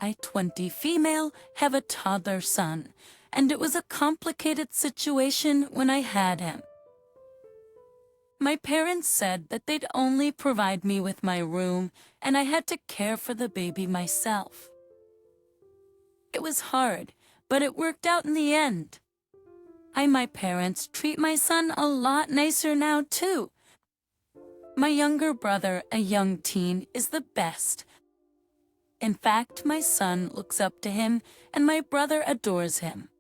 I, 20 female, have a toddler son, and it was a complicated situation when I had him. My parents said that they'd only provide me with my room, and I had to care for the baby myself. It was hard, but it worked out in the end. My parents treat my son a lot nicer now, too. My younger brother, a young teen, is the best. In fact, my son looks up to him, and my brother adores him.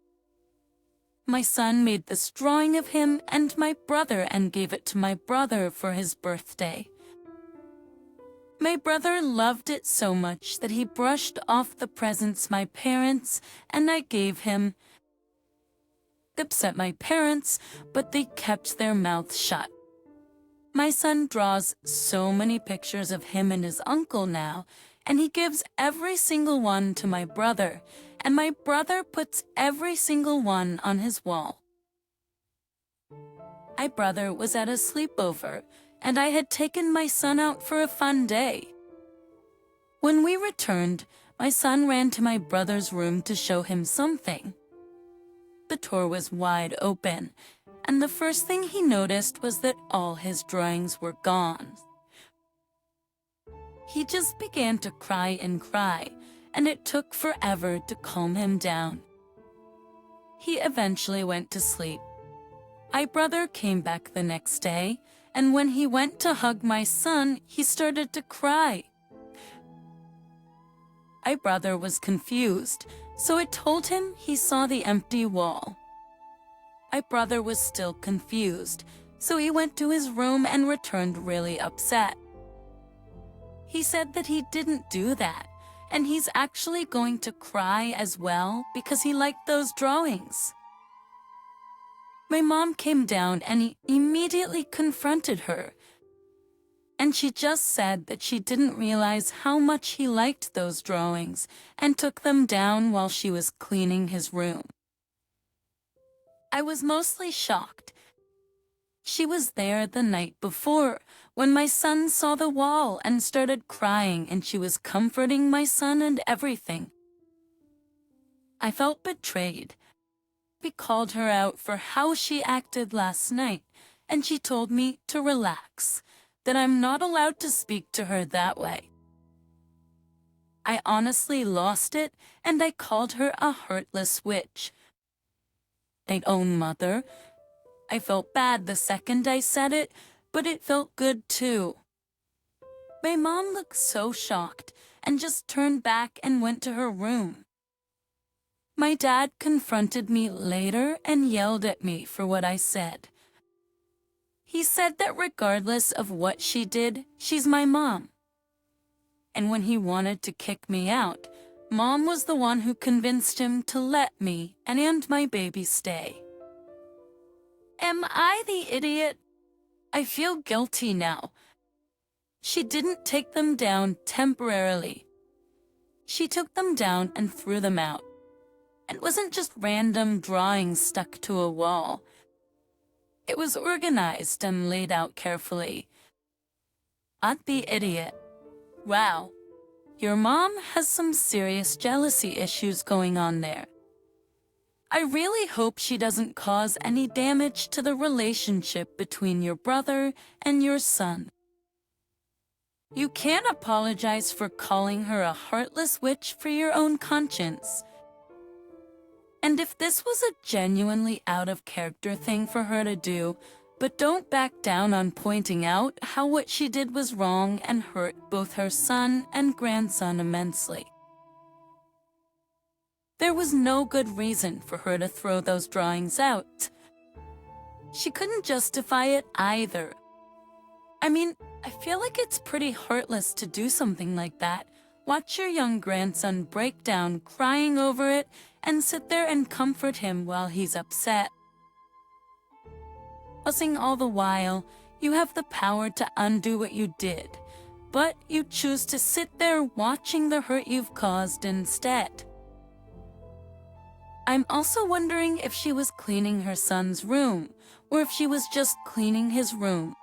My son made this drawing of him and my brother and gave it to my brother for his birthday. My brother loved it so much that he brushed off the presents my parents and I gave him. Upset my parents, but they kept their mouths shut. My son draws so many pictures of him and his uncle now, and he gives every single one to my brother, and my brother puts every single one on his wall. My brother was at a sleepover, and I had taken my son out for a fun day. When we returned, my son ran to my brother's room to show him something. The door was wide open, and the first thing he noticed was that all his drawings were gone. He just began to cry and cry, and it took forever to calm him down. He eventually went to sleep. My brother came back the next day, and when he went to hug my son, he started to cry. My brother was confused, so I told him he saw the empty wall. My brother was still confused, so he went to his room and returned really upset. He said that he didn't do that, and he's actually going to cry as well because he liked those drawings. My mom came down and he immediately confronted her, and she just said that she didn't realize how much he liked those drawings and took them down while she was cleaning his room. I was mostly shocked. She was there the night before when my son saw the wall and started crying, and she was comforting my son and everything. I felt betrayed. We called her out for how she acted last night, and she told me to relax, that I'm not allowed to speak to her that way. I honestly lost it, and I called her a heartless witch. My own mother. I felt bad the second I said it, but it felt good too. My mom looked so shocked and just turned back and went to her room. My dad confronted me later and yelled at me for what I said. He said that regardless of what she did, she's my mom. And when he wanted to kick me out, Mom was the one who convinced him to let me and my baby stay. Am I the idiot? I feel guilty now. She didn't take them down temporarily. She took them down and threw them out. It wasn't just random drawings stuck to a wall. It was organized and laid out carefully. I'm the idiot. Wow, your mom has some serious jealousy issues going on there. I really hope she doesn't cause any damage to the relationship between your brother and your son. You can't apologize for calling her a heartless witch for your own conscience. And if this was a genuinely out-of-character thing for her to do, but don't back down on pointing out how what she did was wrong and hurt both her son and grandson immensely. There was no good reason for her to throw those drawings out. She couldn't justify it either. I mean, I feel like it's pretty heartless to do something like that. Watch your young grandson break down crying over it and sit there and comfort him while he's upset. Fussing all the while, you have the power to undo what you did, but you choose to sit there watching the hurt you've caused instead. I'm also wondering if she was cleaning her son's room, or if she was just cleaning his room.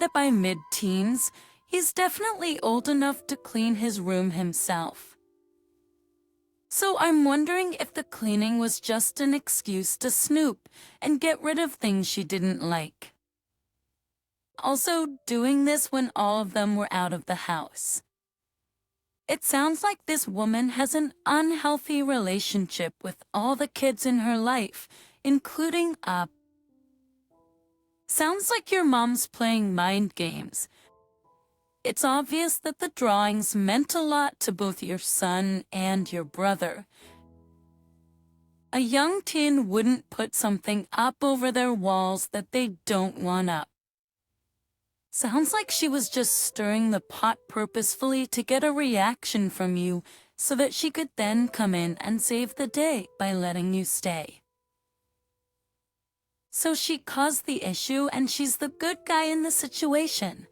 That by mid-teens, he's definitely old enough to clean his room himself. So I'm wondering if the cleaning was just an excuse to snoop and get rid of things she didn't like. Also, doing this when all of them were out of the house. It sounds like this woman has an unhealthy relationship with all the kids in her life, including Sounds like your mom's playing mind games. It's obvious that the drawings meant a lot to both your son and your brother. A young teen wouldn't put something up over their walls that they don't want up. Sounds like she was just stirring the pot purposefully to get a reaction from you so that she could then come in and save the day by letting you stay. So she caused the issue and she's the good guy in the situation.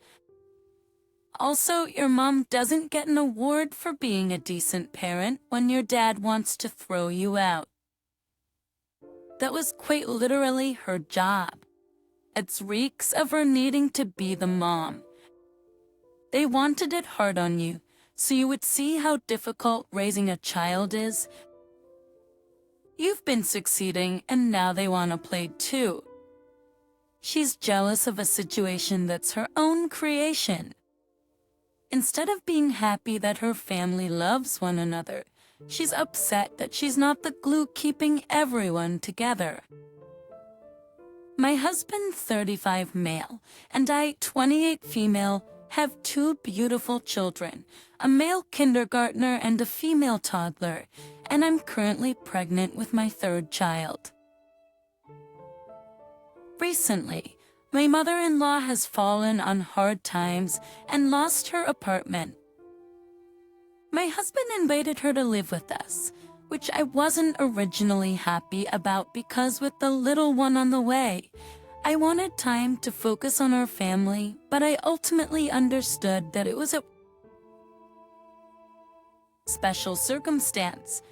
Also, your mom doesn't get an award for being a decent parent when your dad wants to throw you out. That was quite literally her job. It reeks of her needing to be the mom. They wanted it hard on you, so you would see how difficult raising a child is. You've been succeeding, and now they want to play too. She's jealous of a situation that's her own creation. Instead of being happy that her family loves one another, she's upset that she's not the glue keeping everyone together. My husband, 35 male, and I, 28 female, have 2 beautiful children, a male kindergartner and a female toddler, and I'm currently pregnant with my 3rd child. Recently, my mother-in-law has fallen on hard times and lost her apartment. My husband invited her to live with us, which I wasn't originally happy about because with the little one on the way, I wanted time to focus on our family, but I ultimately understood that it was a special circumstance.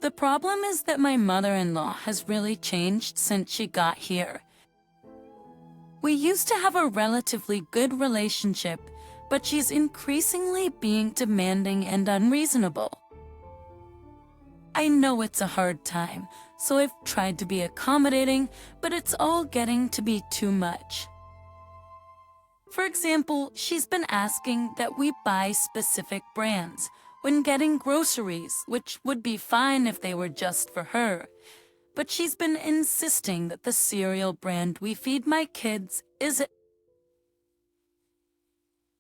The problem is that my mother-in-law has really changed since she got here. We used to have a relatively good relationship, but she's increasingly being demanding and unreasonable. I know it's a hard time, so I've tried to be accommodating, but it's all getting to be too much. For example, she's been asking that we buy specific brands when getting groceries, which would be fine if they were just for her. But she's been insisting that the cereal brand we feed my kids is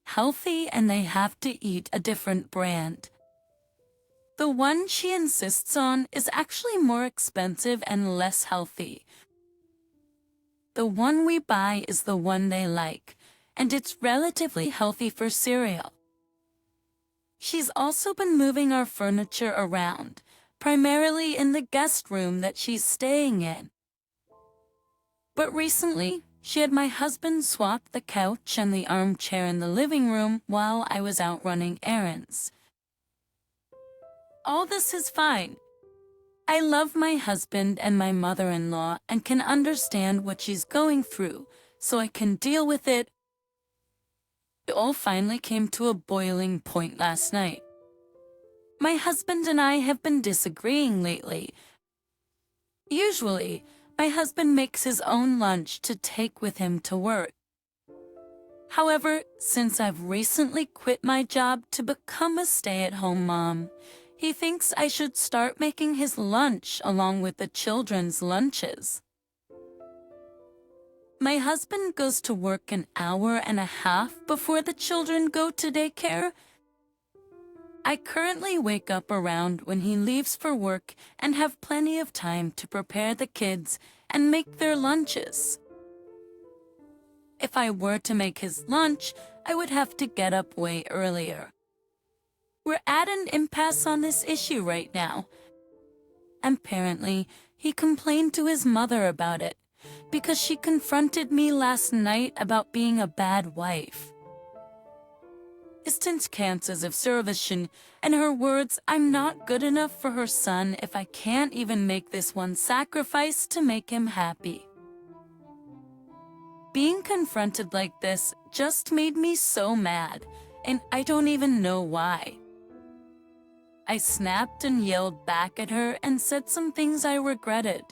healthy and they have to eat a different brand. The one she insists on is actually more expensive and less healthy. The one we buy is the one they like, and it's relatively healthy for cereal. She's also been moving our furniture around, primarily in the guest room that she's staying in. But recently, she had my husband swap the couch and the armchair in the living room while I was out running errands. All this is fine. I love my husband and my mother-in-law and can understand what she's going through, so I can deal with it. It all finally came to a boiling point last night. My husband and I have been disagreeing lately. Usually, my husband makes his own lunch to take with him to work. However, since I've recently quit my job to become a stay-at-home mom, he thinks I should start making his lunch along with the children's lunches. My husband goes to work an hour and a half before the children go to daycare. I currently wake up around when he leaves for work and have plenty of time to prepare the kids and make their lunches. If I were to make his lunch, I would have to get up way earlier. We're at an impasse on this issue right now. Apparently, he complained to his mother about it because she confronted me last night about being a bad wife. Distant cancers of servition, and her words, I'm not good enough for her son if I can't even make this one sacrifice to make him happy. Being confronted like this just made me so mad, and I don't even know why. I snapped and yelled back at her and said some things I regretted.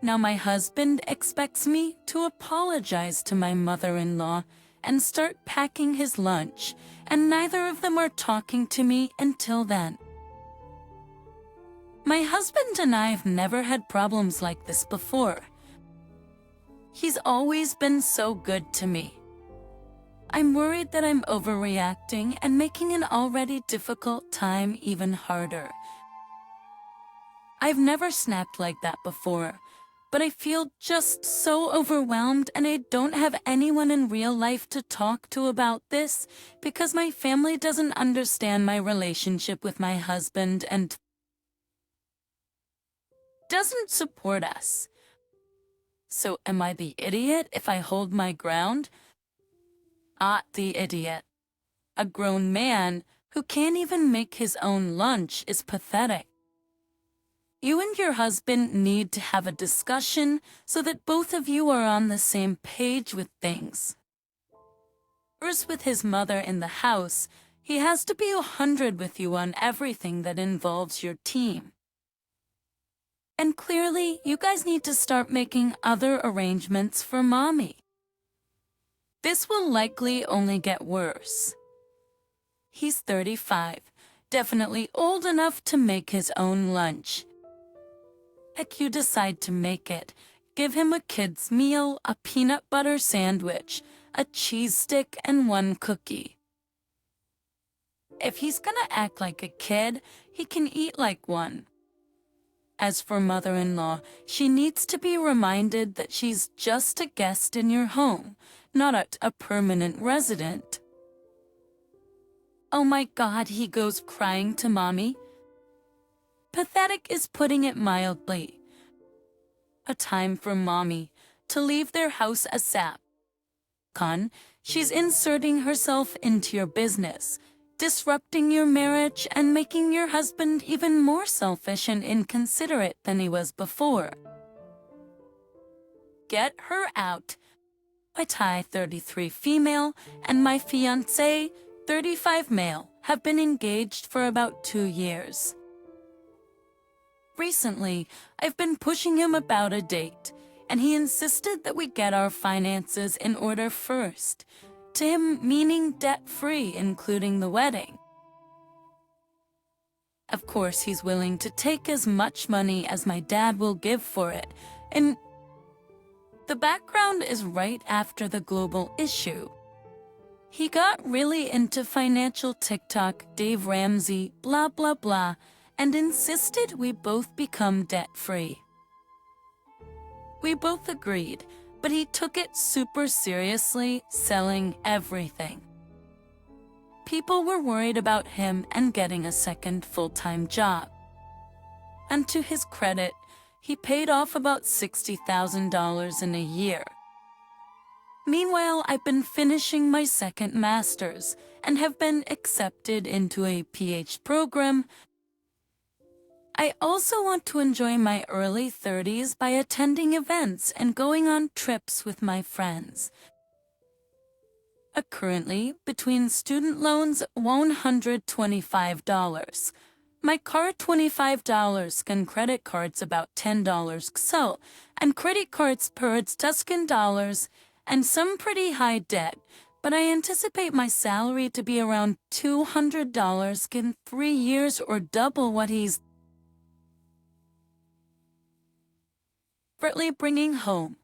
Now my husband expects me to apologize to my mother-in-law and start packing his lunch, and neither of them are talking to me until then. My husband and I have never had problems like this before. He's always been so good to me. I'm worried that I'm overreacting and making an already difficult time even harder. I've never snapped like that before, but I feel just so overwhelmed, and I don't have anyone in real life to talk to about this because my family doesn't understand my relationship with my husband and doesn't support us. So am I the idiot if I hold my ground? The idiot. A grown man who can't even make his own lunch is pathetic. You and your husband need to have a discussion so that both of you are on the same page with things. First, with his mother in the house, he has to be 100 with you on everything that involves your team. And clearly, you guys need to start making other arrangements for mommy. This will likely only get worse. He's 35, definitely old enough to make his own lunch. Heck, you decide to make it. Give him a kid's meal, a peanut butter sandwich, a cheese stick, and one cookie. If he's gonna act like a kid, he can eat like one. As for mother-in-law, she needs to be reminded that she's just a guest in your home, not a permanent resident. Oh my God, he goes crying to mommy. Pathetic is putting it mildly. A time for mommy to leave their house ASAP. She's inserting herself into your business, disrupting your marriage and making your husband even more selfish and inconsiderate than he was before. Get her out. My Thai 33 female and my fiancé 35 male have been engaged for about 2 years. Recently, I've been pushing him about a date, and he insisted that we get our finances in order first, to him meaning debt-free, including the wedding. Of course, he's willing to take as much money as my dad will give for it, and the background is right after the global issue. He got really into financial TikTok, Dave Ramsey, blah blah blah, and insisted we both become debt-free. We both agreed, but he took it super seriously, selling everything. People were worried about him and getting a second full-time job. And to his credit, he paid off about $60,000 in a year. Meanwhile, I've been finishing my second master's and have been accepted into a PhD program. I also want to enjoy my early 30s by attending events and going on trips with my friends. Currently, between student loans, $125. My car, $25, and credit cards about $10 so, and credit cards per $10, and some pretty high debt, but I anticipate my salary to be around $200 in 3 years or double what he's bringing home.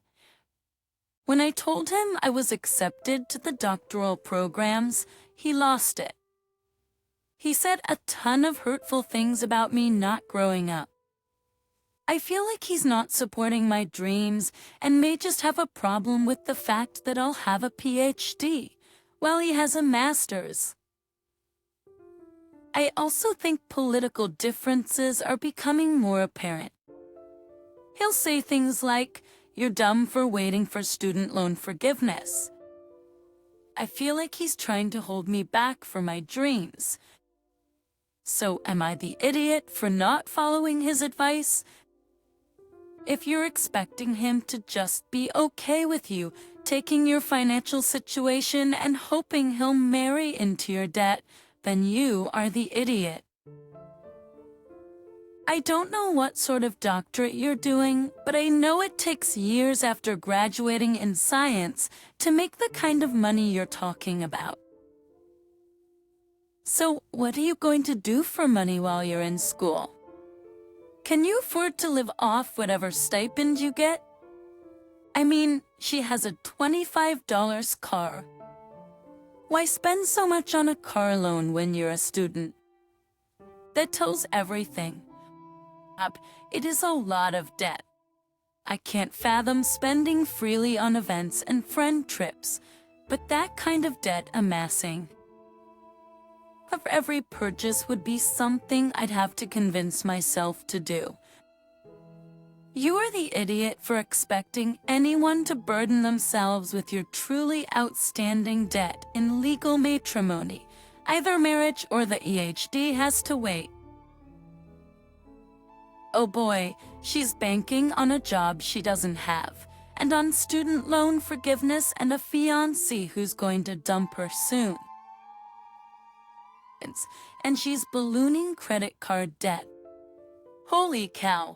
When I told him I was accepted to the doctoral programs, he lost it. He said a ton of hurtful things about me not growing up. I feel like he's not supporting my dreams and may just have a problem with the fact that I'll have a PhD while he has a master's. I also think political differences are becoming more apparent. He'll say things like, "You're dumb for waiting for student loan forgiveness." I feel like he's trying to hold me back for my dreams. So am I the idiot for not following his advice? If you're expecting him to just be okay with you taking your financial situation and hoping he'll marry into your debt, then you are the idiot. I don't know what sort of doctorate you're doing, but I know it takes years after graduating in science to make the kind of money you're talking about. So, what are you going to do for money while you're in school? Can you afford to live off whatever stipend you get? I mean, she has a $25 car. Why spend so much on a car loan when you're a student? That tells everything. It is a lot of debt. I can't fathom spending freely on events and friend trips, but that kind of debt amassing. For every purchase would be something I'd have to convince myself to do. You are the idiot for expecting anyone to burden themselves with your truly outstanding debt in legal matrimony. Either marriage or the EHD has to wait. Oh boy, she's banking on a job she doesn't have, and on student loan forgiveness and a fiancé who's going to dump her soon. And she's ballooning credit card debt. Holy cow.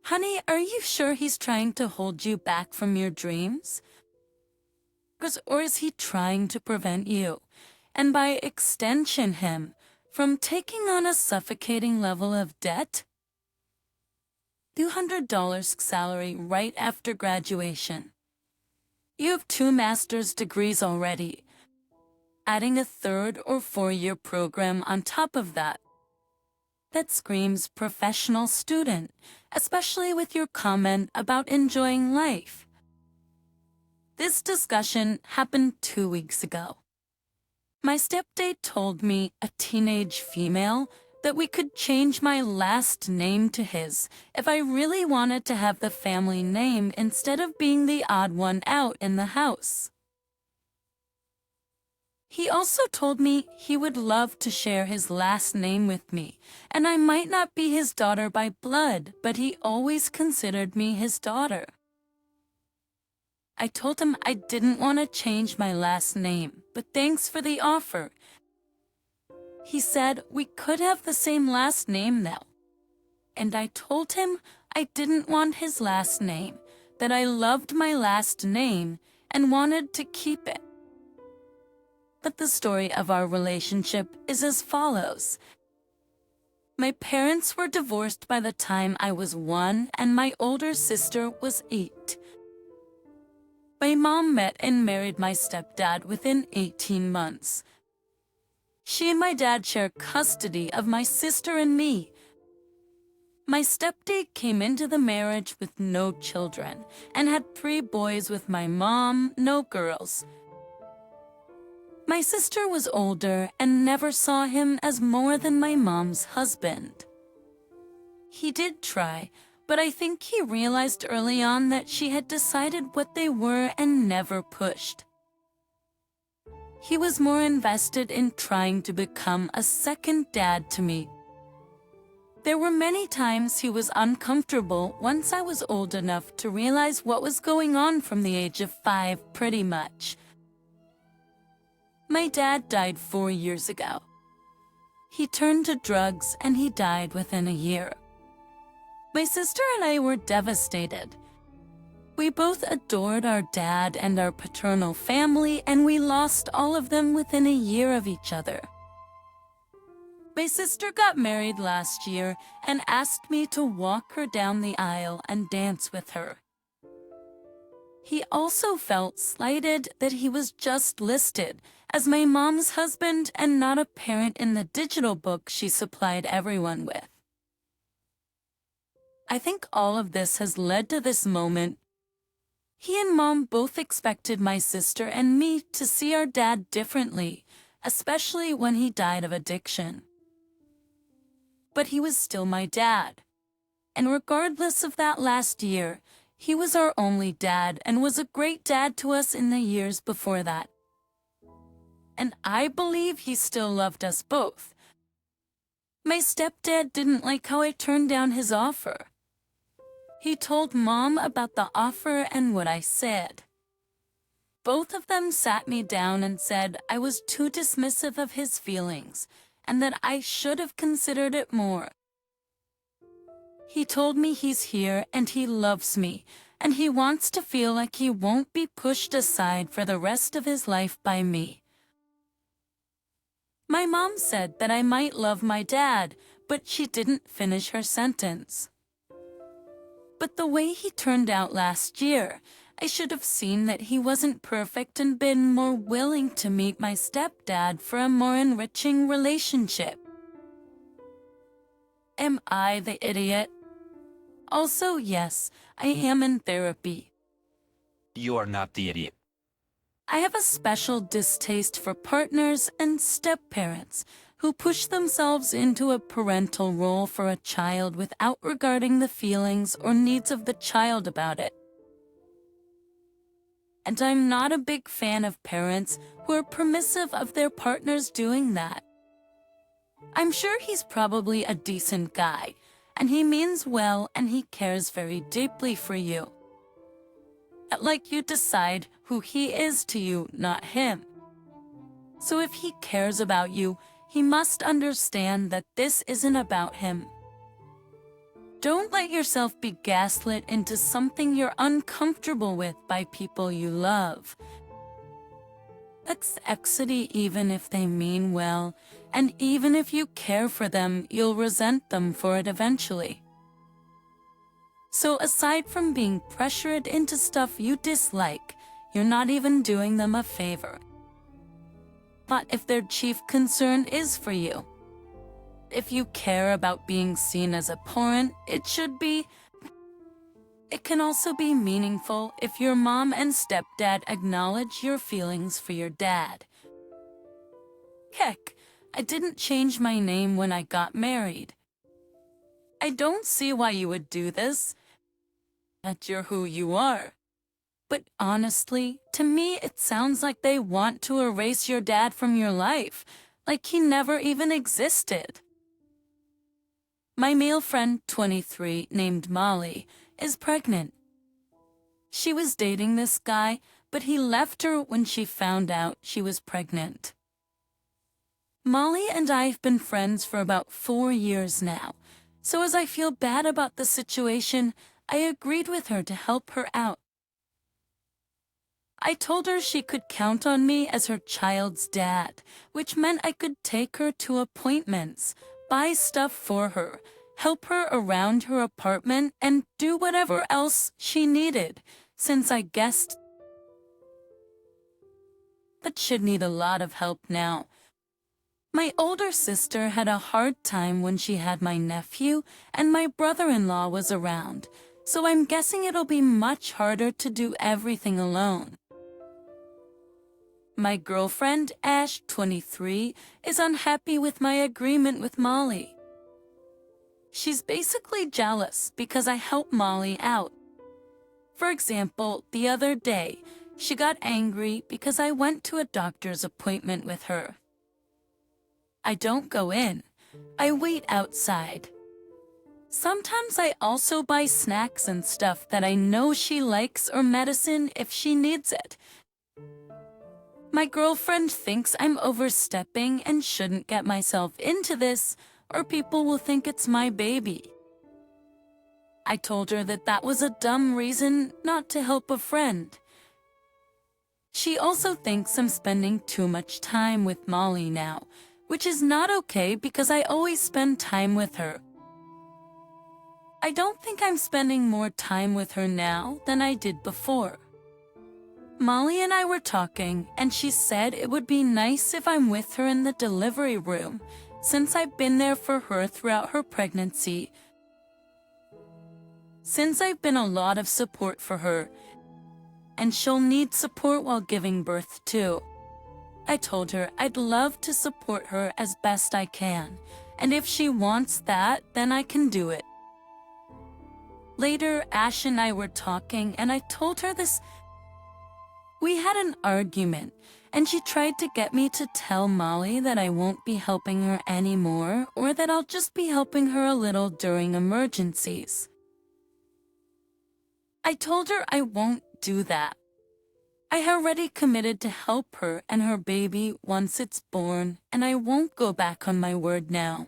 Honey, are you sure he's trying to hold you back from your dreams? Or is he trying to prevent you, and by extension him, from taking on a suffocating level of debt? $200 salary right after graduation. You have 2 master's degrees already. Adding a 3rd or 4-year program on top of that. That screams professional student, especially with your comment about enjoying life. This discussion happened 2 weeks ago. My stepdate told me, a teenage female, that we could change my last name to his if I really wanted to have the family name instead of being the odd one out in the house. He also told me he would love to share his last name with me, and I might not be his daughter by blood, but he always considered me his daughter. I told him I didn't want to change my last name, but thanks for the offer. He said we could have the same last name now. And I told him I didn't want his last name, that I loved my last name and wanted to keep it. But the story of our relationship is as follows. My parents were divorced by the time I was 1 and my older sister was 8. My mom met and married my stepdad within 18 months. She and my dad share custody of my sister and me. My stepdate came into the marriage with no children and had 3 boys with my mom, no girls. My sister was older and never saw him as more than my mom's husband. He did try, but I think he realized early on that she had decided what they were and never pushed. He was more invested in trying to become a second dad to me. There were many times he was uncomfortable once I was old enough to realize what was going on from the age of 5, pretty much. My dad died 4 years ago. He turned to drugs and he died within a year. My sister and I were devastated. We both adored our dad and our paternal family, and we lost all of them within a year of each other. My sister got married last year and asked me to walk her down the aisle and dance with her. He also felt slighted that he was just listed as my mom's husband and not a parent in the digital book she supplied everyone with. I think all of this has led to this moment. He and Mom both expected my sister and me to see our dad differently, especially when he died of addiction. But he was still my dad. And regardless of that last year, he was our only dad and was a great dad to us in the years before that. And I believe he still loved us both. My stepdad didn't like how I turned down his offer. He told Mom about the offer and what I said. Both of them sat me down and said I was too dismissive of his feelings and that I should have considered it more. He told me he's here and he loves me, and he wants to feel like he won't be pushed aside for the rest of his life by me. My mom said that I might love my dad, but she didn't finish her sentence. But the way he turned out last year, I should have seen that he wasn't perfect and been more willing to meet my stepdad for a more enriching relationship. Am I the idiot? Also, yes, I am in therapy. You are not the idiot. I have a special distaste for partners and step-parents who push themselves into a parental role for a child without regarding the feelings or needs of the child about it. And I'm not a big fan of parents who are permissive of their partners doing that. I'm sure he's probably a decent guy, and he means well and he cares very deeply for you. Like you decide who he is to you, not him. So if he cares about you, he must understand that this isn't about him. Don't let yourself be gaslit into something you're uncomfortable with by people you love. Accept even if they mean well, and even if you care for them, you'll resent them for it eventually. So aside from being pressured into stuff you dislike, you're not even doing them a favor. But if their chief concern is for you, if you care about being seen as a parent, it can also be meaningful if your mom and stepdad acknowledge your feelings for your dad. Heck, I didn't change my name when I got married. I don't see why you would do this. That you're who you are. But honestly, to me it sounds like they want to erase your dad from your life, like he never even existed. My male friend, 23, named Molly, is pregnant. She was dating this guy, but he left her when she found out she was pregnant. Molly and I have been friends for about 4 years now, so as I feel bad about the situation, I agreed with her to help her out. I told her she could count on me as her child's dad, which meant I could take her to appointments, buy stuff for her, help her around her apartment, and do whatever else she needed, since I guessed that she'd need a lot of help now. My older sister had a hard time when she had my nephew, and my brother-in-law was around, so I'm guessing it'll be much harder to do everything alone. My girlfriend, Ash, 23, is unhappy with my agreement with Molly. She's basically jealous because I help Molly out. For example, the other day, she got angry because I went to a doctor's appointment with her. I don't go in. I wait outside. Sometimes I also buy snacks and stuff that I know she likes or medicine if she needs it. My girlfriend thinks I'm overstepping and shouldn't get myself into this, or people will think it's my baby. I told her that that was a dumb reason not to help a friend. She also thinks I'm spending too much time with Molly now, which is not okay because I always spend time with her. I don't think I'm spending more time with her now than I did before. Molly and I were talking, and she said it would be nice if I'm with her in the delivery room, since I've been there for her throughout her pregnancy. Since I've been a lot of support for her, and she'll need support while giving birth too. I told her I'd love to support her as best I can, and if she wants that, then I can do it. Later, Ash and I were talking, and I told her this. We had an argument, and she tried to get me to tell Molly that I won't be helping her anymore, or that I'll just be helping her a little during emergencies. I told her I won't do that. I already committed to help her and her baby once it's born, and I won't go back on my word now.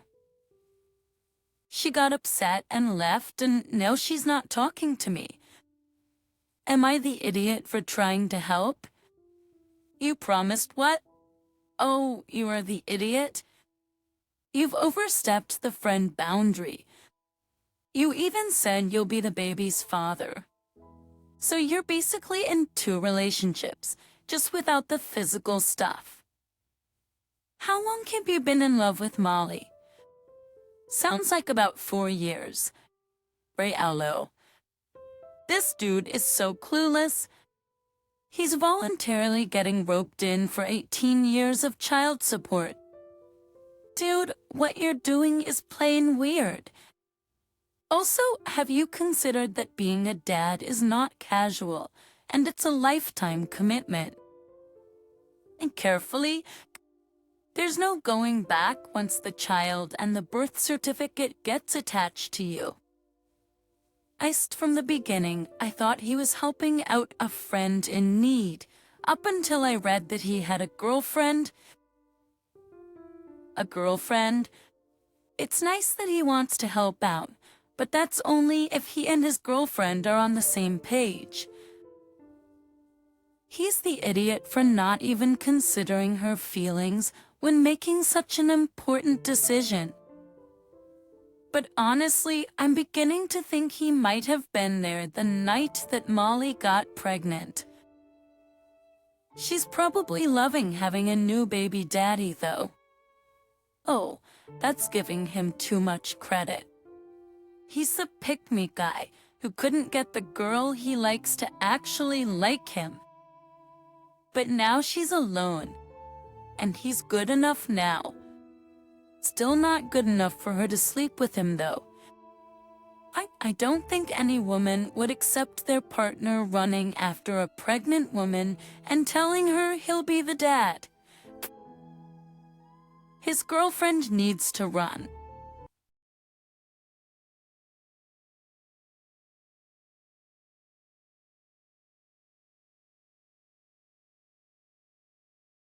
She got upset and left, and now she's not talking to me. Am I the idiot for trying to help? You promised what? Oh, you are the idiot? You've overstepped the friend boundary. You even said you'll be the baby's father. So you're basically in 2 relationships, just without the physical stuff. How long have you been in love with Molly? Sounds like about 4 years. Right, Allo? This dude is so clueless. He's voluntarily getting roped in for 18 years of child support. Dude, what you're doing is plain weird. Also, have you considered that being a dad is not casual, and it's a lifetime commitment? And carefully, there's no going back once the child and the birth certificate gets attached to you. From the beginning, I thought he was helping out a friend in need, up until I read that he had a girlfriend. A girlfriend? It's nice that he wants to help out, but that's only if he and his girlfriend are on the same page. He's the idiot for not even considering her feelings when making such an important decision. But honestly, I'm beginning to think he might have been there the night that Molly got pregnant. She's probably loving having a new baby daddy, though. Oh, that's giving him too much credit. He's the pick-me guy who couldn't get the girl he likes to actually like him. But now she's alone, and he's good enough now. Still not good enough for her to sleep with him, though. I don't think any woman would accept their partner running after a pregnant woman and telling her he'll be the dad. His girlfriend needs to run.